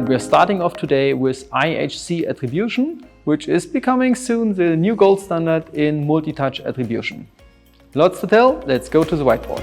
and we're starting off today with IHC Attribution, which is becoming soon the new gold standard in multi-touch attribution. Lots to tell, let's go to the whiteboard.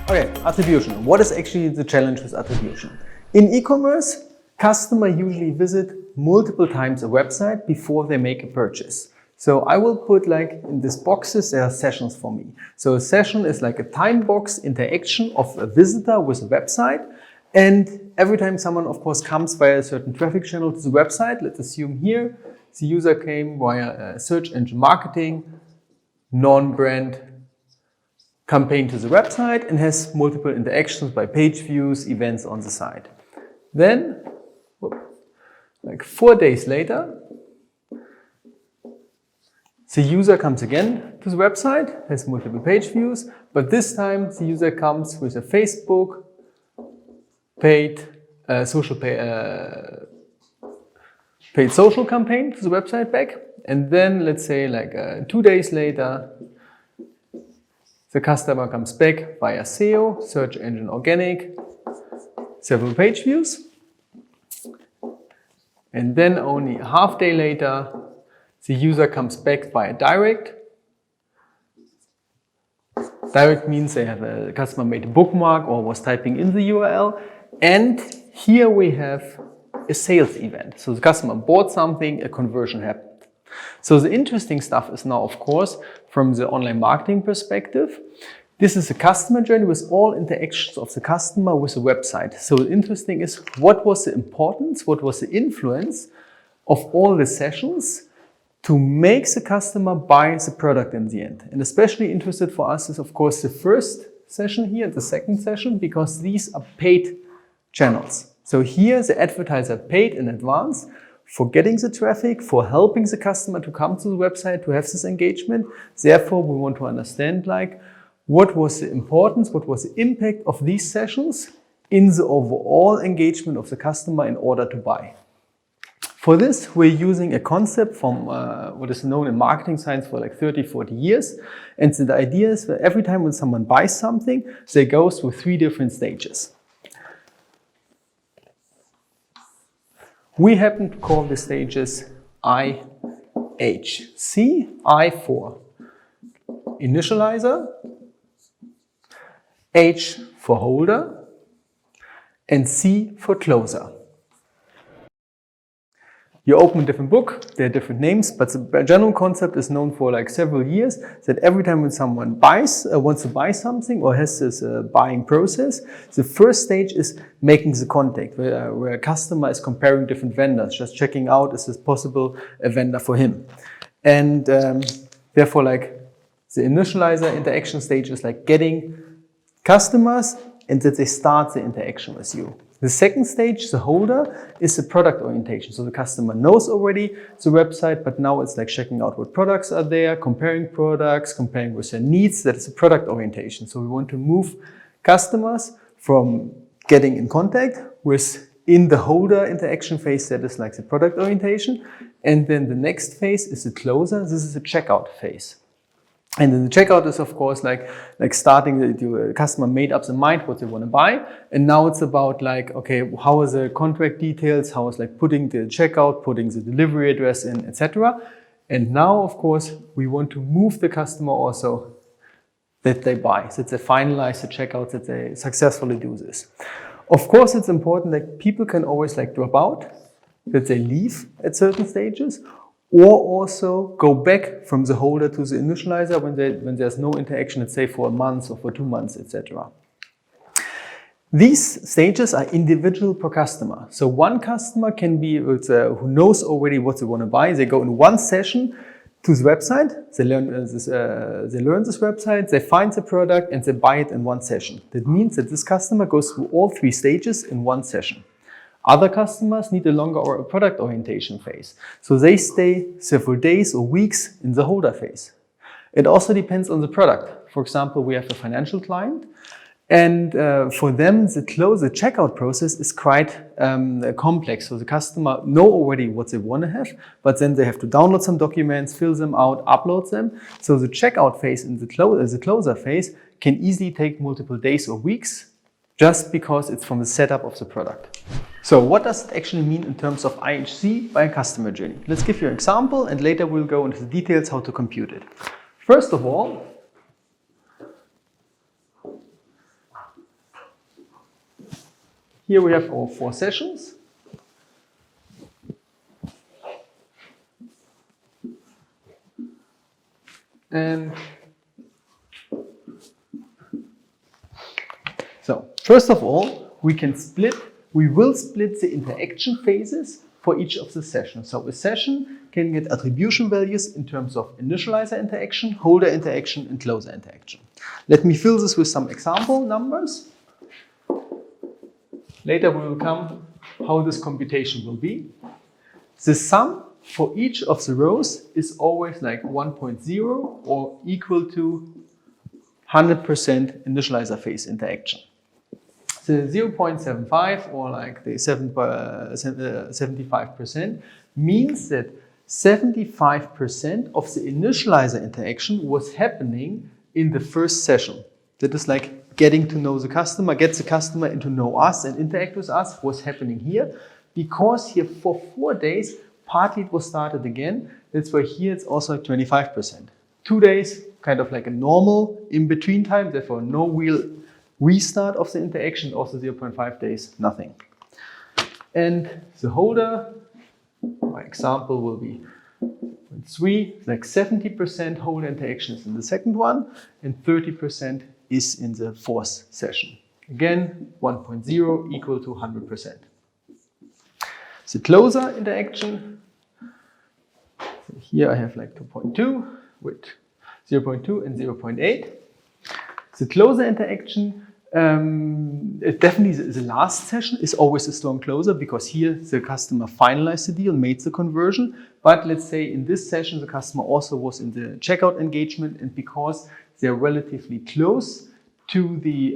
Okay, attribution. What is actually the challenge with attribution? In e-commerce, customers usually visit multiple times a website before they make a purchase. So I will put like in these boxes, there are sessions for me. So a session is like a time box interaction of a visitor with a website. And every time someone, of course, comes via a certain traffic channel to the website, let's assume here, the user came via search engine marketing, non-brand campaign to the website and has multiple interactions by page views, events on the site. Then, like 4 days later, the user comes again to the website, has multiple page views, but this time the user comes with a Facebook paid social campaign to the website back. And then let's say like 2 days later, the customer comes back via SEO, search engine organic, several page views. And then only a half day later, the user comes back via direct. Direct means they have a customer made a bookmark or was typing in the URL. And here we have a sales event. So the customer bought something, a conversion happened. So the interesting stuff is now, of course, from the online marketing perspective, this is a customer journey with all interactions of the customer with the website. So the interesting is what was the importance, what was the influence of all the sessions to make the customer buy the product in the end. And especially interested for us is, of course, the first session here, the second session, because these are paid channels. So here the advertiser paid in advance for getting the traffic, for helping the customer to come to the website, to have this engagement. Therefore, we want to understand like what was the importance, what was the impact of these sessions in the overall engagement of the customer in order to buy. For this, we're using a concept from what is known in marketing science for like 30, 40 years. And so the idea is that every time when someone buys something, they go through 3 different stages. We happen to call the stages IHC, I for Initializer, H for Holder, and C for Closer. You open a different book, there are different names, but the general concept is known for like several years that every time when someone buys, wants to buy something or has this buying process, the first stage is making the contact, where a customer is comparing different vendors, just checking out is this possible a vendor for him. And therefore like the initializer interaction stage is like getting customers and that they start the interaction with you. The second stage, the holder, is the product orientation. So the customer knows already the website, but now it's like checking out what products are there, comparing products, comparing with their needs. That is the product orientation. So we want to move customers from getting in contact with in the holder interaction phase, that is like the product orientation. And then the next phase is the closer. This is the checkout phase. And then the checkout is, of course, like starting the customer made up the mind what they want to buy. And now it's about like, okay, how is the contract details? How is like putting the checkout, putting the delivery address in, etc. And now, of course, we want to move the customer also that they buy, that they finalize the checkout, that they successfully do this. Of course, it's important that people can always like drop out, that they leave at certain stages, or also go back from the holder to the initializer when there's no interaction, let's say for a month or for 2 months, etc. These stages are individual per customer. So one customer can be who knows already what they want to buy. They go in one session to the website, they learn this website, they find the product and they buy it in one session. That means that this customer goes through all 3 stages in one session. Other customers need a longer product orientation phase. So they stay several days or weeks in the holder phase. It also depends on the product. For example, we have a financial client and for them the checkout process is quite complex. So the customer know already what they want to have, but then they have to download some documents, fill them out, upload them. So the checkout phase and the closer phase can easily take multiple days or weeks just because it's from the setup of the product. So what does it actually mean in terms of IHC by a customer journey? Let's give you an example and later we'll go into the details how to compute it. First of all, here we have our 4 sessions. And so, first of all, we will split the interaction phases for each of the sessions. So a session can get attribution values in terms of initializer interaction, holder interaction, and closer interaction. Let me fill this with some example numbers. Later we will come how this computation will be. The sum for each of the rows is always like 1.0 or equal to 100% initializer phase interaction. The 0.75 or like the 75% means that 75% of the initializer interaction was happening in the first session. That is like getting to know the customer, get the customer and to know us and interact with us was happening here. Because here for 4 days, partly it was started again. That's why here it's also like 25%. 2 days, kind of like a normal in-between time, therefore no real restart of the interaction, also 0.5 days, nothing. And the holder, my example will be 3, like 70% holder interaction is in the second one and 30% is in the 4th session. Again, 1.0 equal to 100%. The closer interaction, so here I have like 2.2 with 0.2 and 0.8. The closer interaction, definitely the last session is always a strong closer because here the customer finalized the deal, made the conversion. But let's say in this session the customer also was in the checkout engagement, and because they're relatively close to the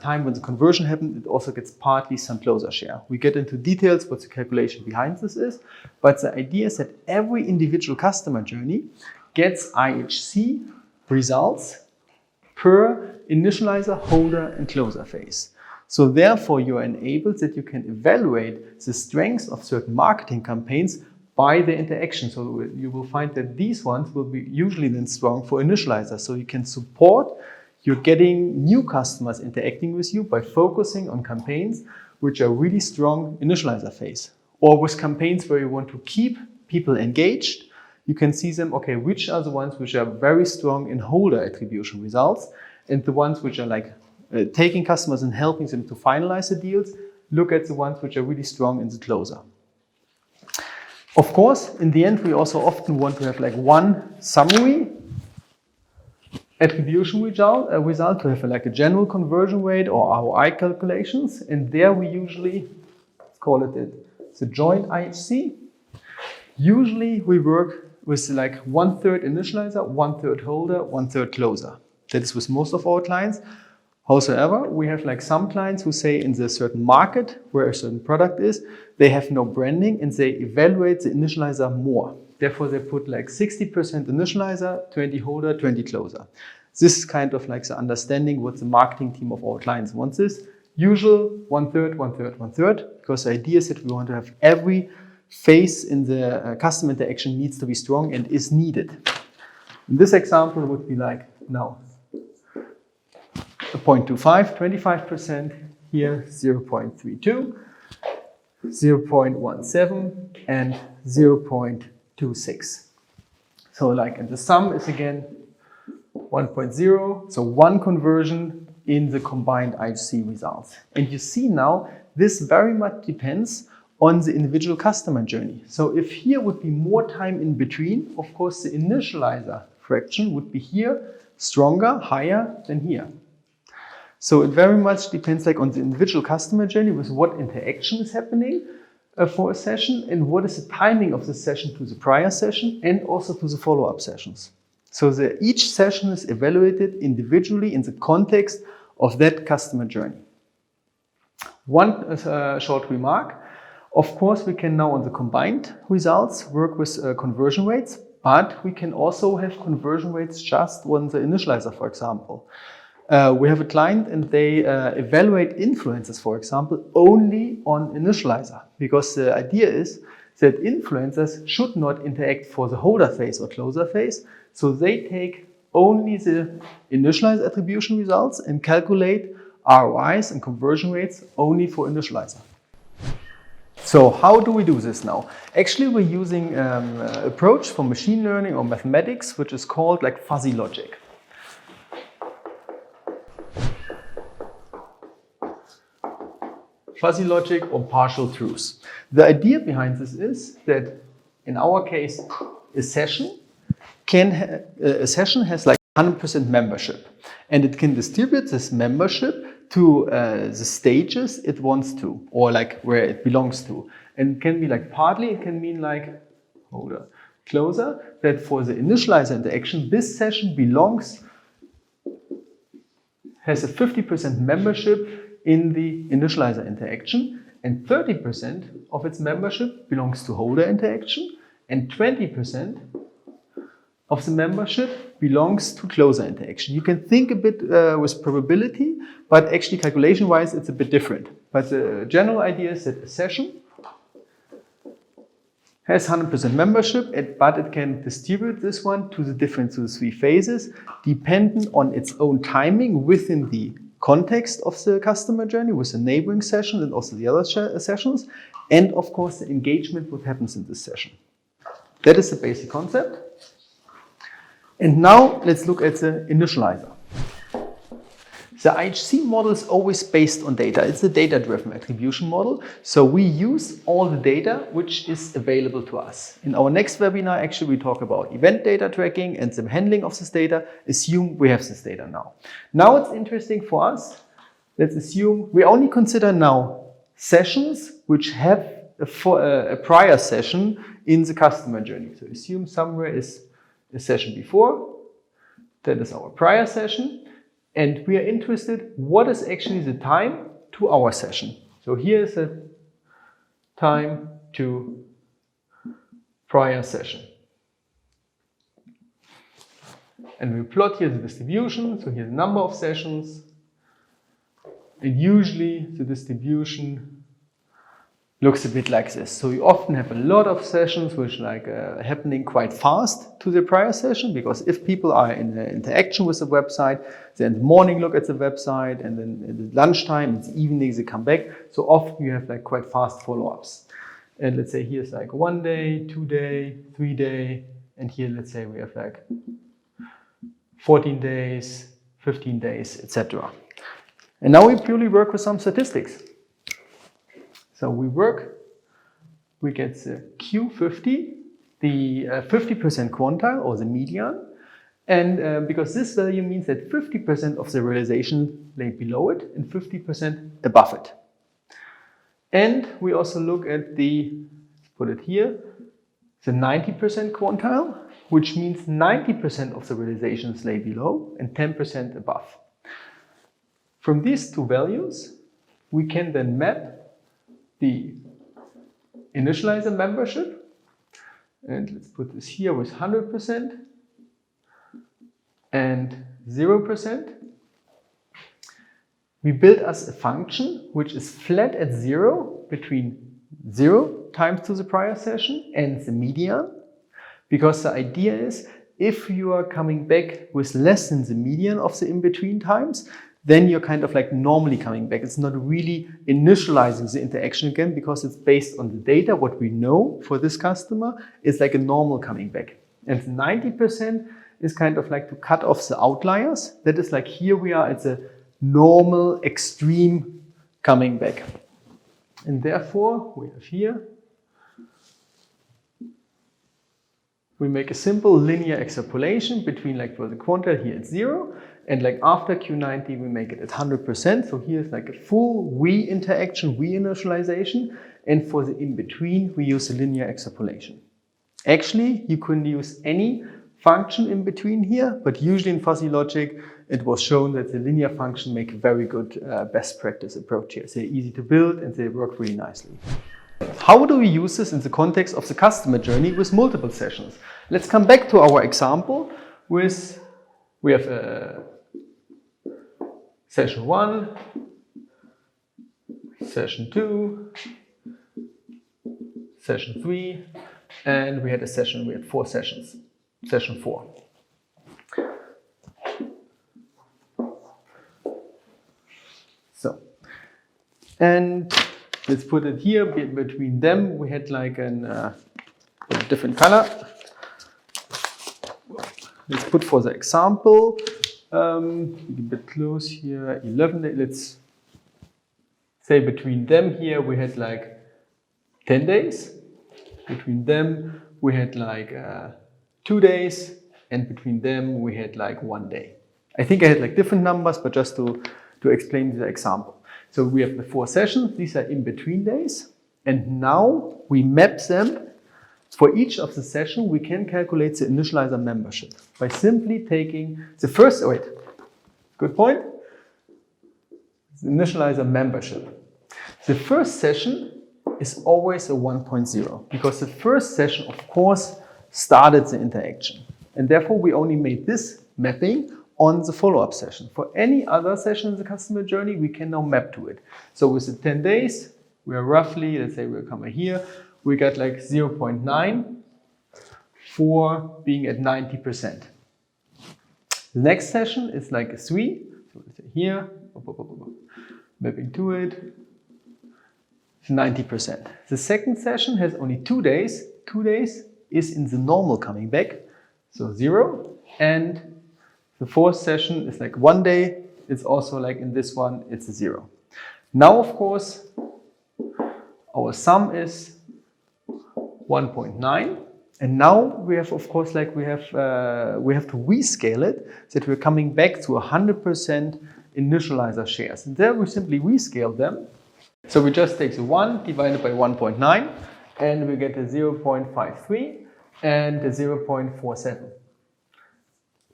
time when the conversion happened, it also gets partly some closer share. We get into details what the calculation behind this is, but the idea is that every individual customer journey gets IHC results per initializer, holder, and closer phase. So therefore you are enabled that you can evaluate the strengths of certain marketing campaigns by the interaction. So you will find that these ones will be usually then strong for initializer. So you can support you're getting new customers interacting with you by focusing on campaigns which are really strong initializer phase. Or with campaigns where you want to keep people engaged, you can see them, okay, which are the ones which are very strong in holder attribution results, and the ones which are like taking customers and helping them to finalize the deals, look at the ones which are really strong in the closer. Of course, in the end, we also often want to have like one summary attribution result to have like a general conversion rate or ROI calculations, and there we usually call it the joint IHC. Usually we work with like 1/3 initializer, 1/3 holder, 1/3 closer. That is with most of our clients. However, we have like some clients who say in the certain market where a certain product is, they have no branding and they evaluate the initializer more. Therefore, they put like 60% initializer, 20 holder, 20 closer. This is kind of like the understanding what the marketing team of our clients wants is. Usual 1/3, 1/3, 1/3, because the idea is that we want to have every phase in the customer interaction needs to be strong and is needed. In this example would be like now 0.25, 25%, here 0.32, 0.17 and 0.26. So like, and the sum is again 1.0, so one conversion in the combined IHC results. And you see now, this very much depends on the individual customer journey. So if here would be more time in between, of course the initializer fraction would be here stronger, higher than here. So it very much depends like on the individual customer journey with what interaction is happening for a session and what is the timing of the session to the prior session and also to the follow-up sessions. So each session is evaluated individually in the context of that customer journey. One short remark. Of course, we can now on the combined results work with conversion rates, but we can also have conversion rates just on the initializer, for example. We have a client and they evaluate influencers, for example, only on Initializer, because the idea is that influencers should not interact for the holder phase or closer phase. So they take only the Initializer attribution results and calculate ROIs and conversion rates only for Initializer. So how do we do this now? Actually, we're using an approach from machine learning or mathematics, which is called like fuzzy logic. Fuzzy logic or partial truths. The idea behind this is that in our case, a session has like 100% membership, and it can distribute this membership to the stages it wants to, or like where it belongs to. And it can be like partly, it can mean like holder closer, that for the Initializer interaction, this session has a 50% membership in the Initializer interaction, and 30% of its membership belongs to holder interaction, and 20% of the membership belongs to closer interaction. You can think a bit with probability, but actually calculation-wise it's a bit different. But the general idea is that a session has 100% membership, but it can distribute this one to the three phases, dependent on its own timing within the context of the customer journey with the neighboring session and also the other sessions, and of course the engagement what happens in this session. That is the basic concept. And now let's look at the Initializer. The IHC model is always based on data. It's a data-driven attribution model. So we use all the data which is available to us. In our next webinar, actually, we talk about event data tracking and the handling of this data. Assume we have this data now. Now it's interesting for us. Let's assume we only consider now sessions which have a prior session in the customer journey. So assume somewhere is a session before. That is our prior session. And we are interested, what is actually the time to our session? So here is a time to prior session. And we plot here the distribution. So here's the number of sessions. And usually the distribution looks a bit like this. So you often have a lot of sessions which are happening quite fast to the prior session, because if people are in interaction with the website, they in the morning look at the website, and then at lunchtime, it's evening, they come back. So often you have like quite fast follow-ups. And let's say here's like 1 day, 2 day, 3 day, and here let's say we have like 14 days, 15 days, etc. And now we purely work with some statistics. So we get the Q50, the 50% quantile or the median. And because this value means that 50% of the realization lay below it and 50% above it. And we also look at the, let's put it here, the 90% quantile, which means 90% of the realizations lay below and 10% above. From these two values, we can then map the Initializer membership, and let's put this here with 100% and 0%. We build us a function which is flat at 0 between 0 times to the prior session and the median, because the idea is if you are coming back with less than the median of the in-between times, then you're kind of like normally coming back. It's not really initializing the interaction again, because it's based on the data. What we know for this customer is like a normal coming back. And 90% is kind of like to cut off the outliers. That is like here we are at the normal extreme coming back. And therefore we have here, we make a simple linear extrapolation between like for the quantile here it's 0, and like after Q90 we make it at 100%. So here's like a full we interaction, we initialization, and for the in-between we use a linear extrapolation. Actually, you can use any function in between here, but usually in fuzzy logic it was shown that the linear function make a very good best practice approach here. They're easy to build and they work really nicely. How do we use this in the context of the customer journey with multiple sessions? Let's come back to our example with, we have session 1, session 2, session 3, and we had 4 sessions, session 4. So, and let's put it here, between them we had like a different color. Let's put for the example, a bit close here, 11, let's say between them here we had like 10 days. Between them we had like 2 days, and between them we had like 1 day. I think I had like different numbers, but just to explain the example. So we have the 4 sessions, these are in between days, and now we map them. For each of the session, we can calculate the initializer membership by simply taking the first, good point, the initializer membership. The first session is always a 1.0 because the first session, of course, started the interaction. And therefore, we only made this mapping on the follow-up session. For any other session in the customer journey, we can now map to it. So with the 10 days, we are roughly, let's say we'll come here, we got like 0.9 for being at 90%. The next session is like a 3. So let's say here, mapping to it, 90%. The second session has only 2 days. 2 days is in the normal coming back, so 0. And the fourth session is like 1 day. It's also like in this one, it's a 0. Now, of course, our sum is 1.9, and now we have, of course, like we have to rescale it, so that we're coming back to 100% initializer shares. And there we simply rescale them. So we just take the 1 divided by 1.9, and we get a 0.53 and a 0.47.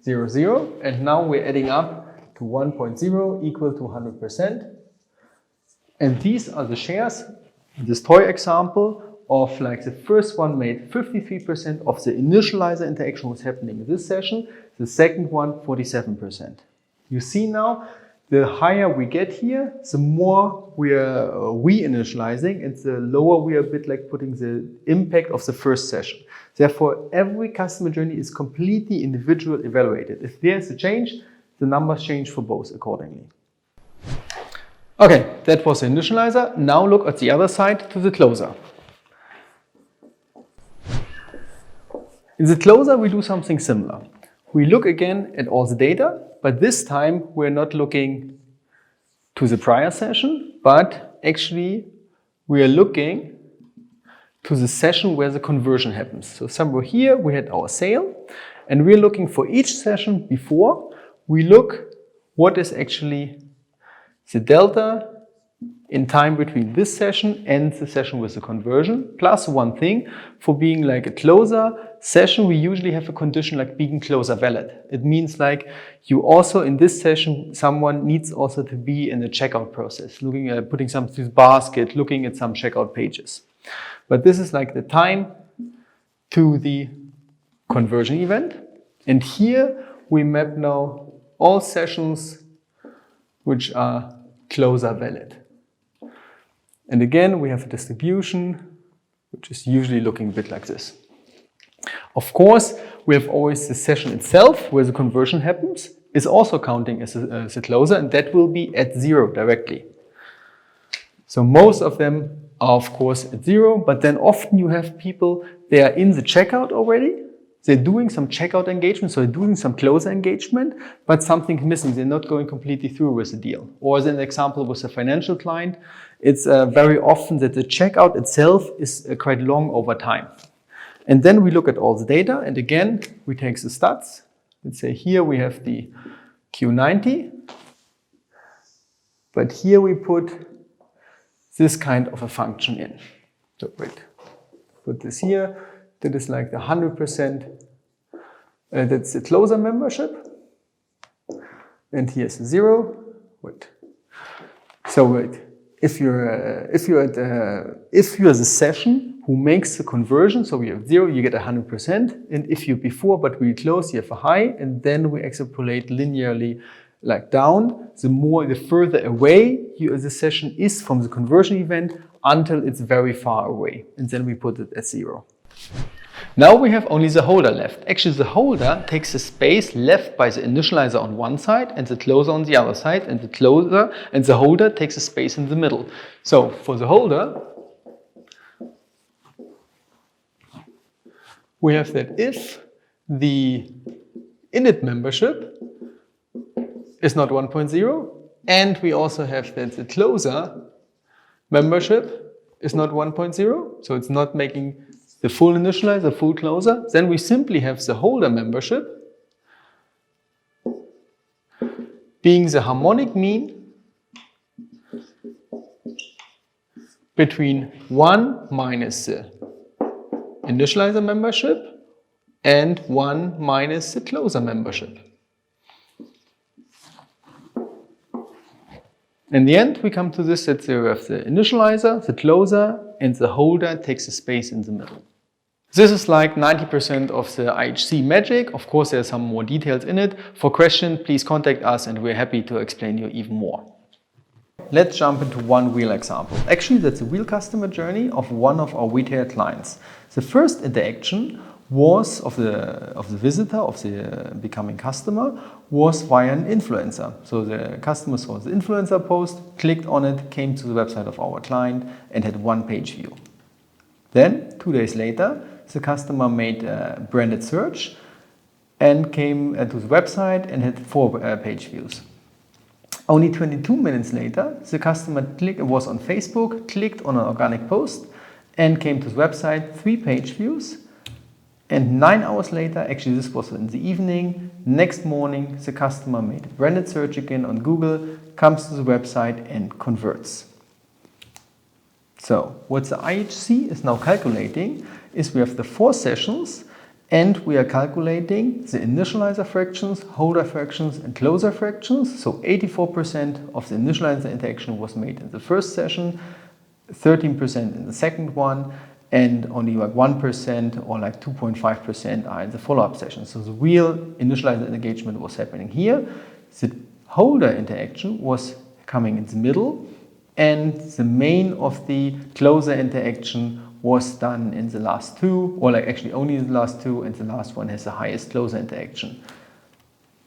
0, 0, and now we're adding up to 1.0 equal to 100%. And these are the shares, in this toy example, of like the first one made 53% of the initializer interaction was happening in this session, the second one 47%. You see now, the higher we get here, the more we are re-initializing, and the lower we are a bit like putting the impact of the first session. Therefore, every customer journey is completely individual evaluated. If there's a change, the numbers change for both accordingly. Okay, that was the initializer. Now look at the other side to the closer. In the closer, we do something similar. We look again at all the data, but this time we're not looking to the prior session, but actually we are looking to the session where the conversion happens. So somewhere here we had our sale, and we're looking for each session before. We look what is actually the delta in time between this session and the session with the conversion, plus one thing, for being like a closer session, we usually have a condition like being closer valid. It means like you also in this session, someone needs also to be in the checkout process, looking at putting something to the basket, looking at some checkout pages. But this is like the time to the conversion event. And here we map now all sessions which are closer valid. And again, we have a distribution, which is usually looking a bit like this. Of course, we have always the session itself, where the conversion happens, is also counting as a closer, and that will be at 0 directly. So most of them are, of course, at 0, but then often you have people, they are in the checkout already. They're doing some checkout engagement, so they're doing some closer engagement, but something's missing. They're not going completely through with the deal. Or as an example with a financial client, it's very often that the checkout itself is quite long over time. And then we look at all the data, and again, we take the stats. Let's say here we have the Q90, but here we put this kind of a function in. So wait, put this here. That is like the 100%, that's the closer membership. And here's the 0. Wait. So wait, if you're the session who makes the conversion, so we have 0, you get 100%. And if you're before but we close, you have a high, and then we extrapolate linearly like down, the further away the session is from the conversion event until it's very far away. And then we put it at 0. Now we have only the holder left. Actually, the holder takes the space left by the initializer on one side and the closer on the other side, and the holder takes the space in the middle. So for the holder, we have that if the init membership is not 1.0, and we also have that the closer membership is not 1.0, so it's not making the full initializer, full closer, then we simply have the holder membership being the harmonic mean between 1 minus the initializer membership and 1 minus the closer membership. In the end, we come to this that we have the initializer, the closer, and the holder takes the space in the middle. This is like 90% of the IHC magic. Of course, there are some more details in it. For questions, please contact us and we're happy to explain you even more. Let's jump into one real example. Actually, that's a real customer journey of one of our retail clients. The first interaction was of the visitor, of the becoming customer, was via an influencer. So the customer saw the influencer post, clicked on it, came to the website of our client and had one page view. Then, 2 days later, the customer made a branded search and came to the website and had 4 page views. Only 22 minutes later, the customer was on Facebook, clicked on an organic post and came to the website, 3 page views. And 9 hours later, actually this was in the evening, next morning, the customer made a branded search again on Google, comes to the website and converts. So what the IHC is now calculating is we have the 4 sessions and we are calculating the initializer fractions, holder fractions and closer fractions. So 84% of the initializer interaction was made in the first session, 13% in the second one, and only like 1% or like 2.5% are in the follow-up session. So the real initializer engagement was happening here. The holder interaction was coming in the middle, and the main of the closer interaction was done in the last 2, or like actually only in the last 2, and the last one has the highest closer interaction.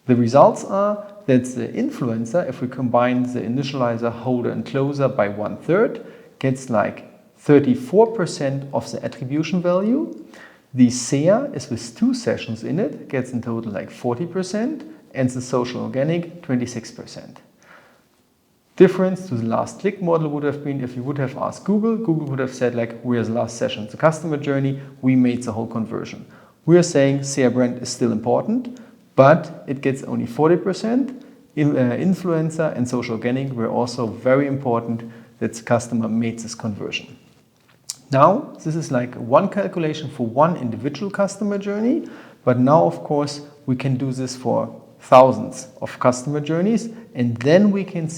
The results are that the influencer, if we combine the initializer, holder and closer by 1/3, gets like 34% of the attribution value. The SEA is with 2 sessions in it, gets in total like 40%, and the social organic 26%. Difference to the last click model would have been if you would have asked Google, Google would have said like, where's the last session? The customer journey, we made the whole conversion. We are saying SEA brand is still important, but it gets only 40%. Influencer and social organic were also very important that the customer made this conversion. Now, this is like one calculation for one individual customer journey, but now, of course, we can do this for thousands of customer journeys, and then we can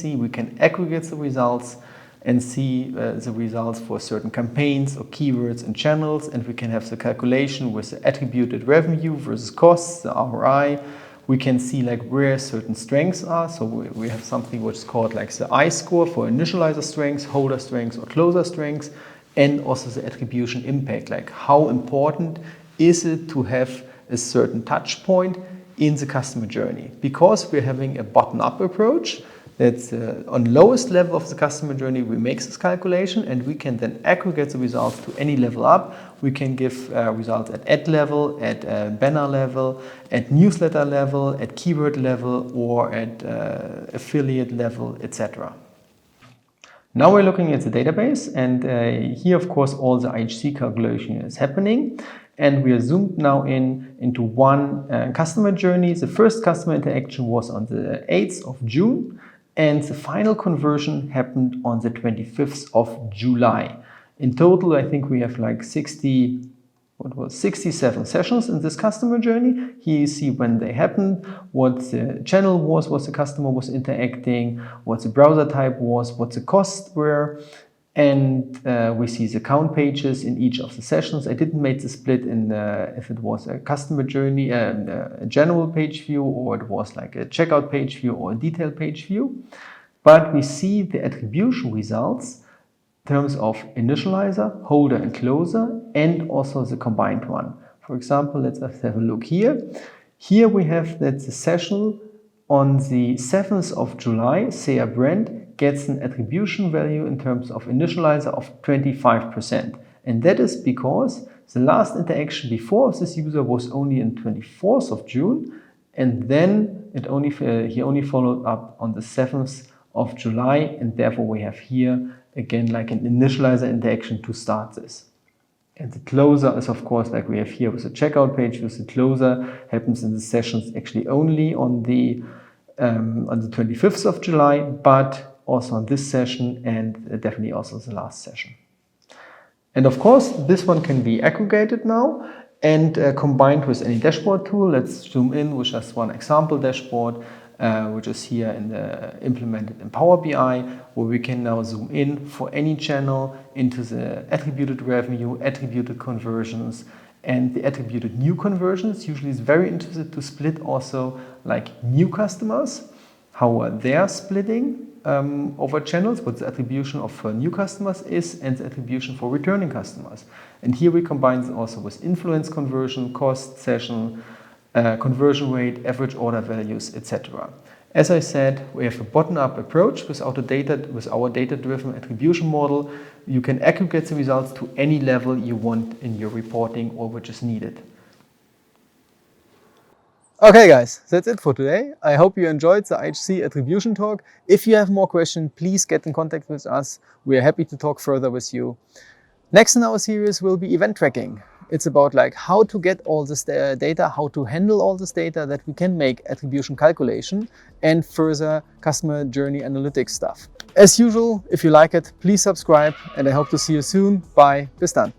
aggregate the results and see the results for certain campaigns or keywords and channels, and we can have the calculation with the attributed revenue versus costs, the ROI. We can see like where certain strengths are. So we have something which is called like the I-score for initializer strengths, holder strengths, or closer strengths, and also the attribution impact, like how important is it to have a certain touch point in the customer journey. Because we're having a bottom-up approach, that's on lowest level of the customer journey, we make this calculation and we can then aggregate the results to any level up. We can give results at ad level, at banner level, at newsletter level, at keyword level, or at affiliate level, etc. Now we're looking at the database, and here, of course, all the IHC calculation is happening. And we are zoomed now into one customer journey. The first customer interaction was on the 8th of June, and the final conversion happened on the 25th of July. In total, I think we have like 67 sessions in this customer journey. Here you see when they happened, what the channel was, what the customer was interacting, what the browser type was, what the costs were. And we see the count pages in each of the sessions. I didn't make the split in if it was a customer journey, a general page view, or it was like a checkout page view or a detailed page view. But we see the attribution results in terms of initializer, holder and closer, and also the combined one. For example, let's have a look here. Here we have that the session on the 7th of July, SEA brand, gets an attribution value in terms of initializer of 25%. And that is because the last interaction before this user was only on 24th of June, and then he only followed up on the 7th of July, and therefore we have here again like an initializer interaction to start this. And the closer is of course like we have here with the checkout page, with the closer happens in the sessions actually only on the 25th of July, but also on this session and definitely also the last session. And of course, this one can be aggregated now and combined with any dashboard tool. Let's zoom in with just one example dashboard, which is here implemented in Power BI, where we can now zoom in for any channel into the attributed revenue, attributed conversions, and the attributed new conversions. Usually it's very interested to split also like new customers, how they're splitting over channels, what the attribution of new customers is, and the attribution for returning customers. And here we combine it also with influence conversion, cost, session, conversion rate, average order values, etc. As I said, we have a bottom-up approach with our data-driven attribution model. You can aggregate the results to any level you want in your reporting or which is needed. Okay guys, that's it for today. I hope you enjoyed the IHC Attribution talk. If you have more questions, please get in contact with us. We are happy to talk further with you. Next in our series will be event tracking. It's about like how to get all this data, how to handle all this data that we can make attribution calculation and further customer journey analytics stuff. As usual, if you like it, please subscribe and I hope to see you soon. Bye. Bis dann.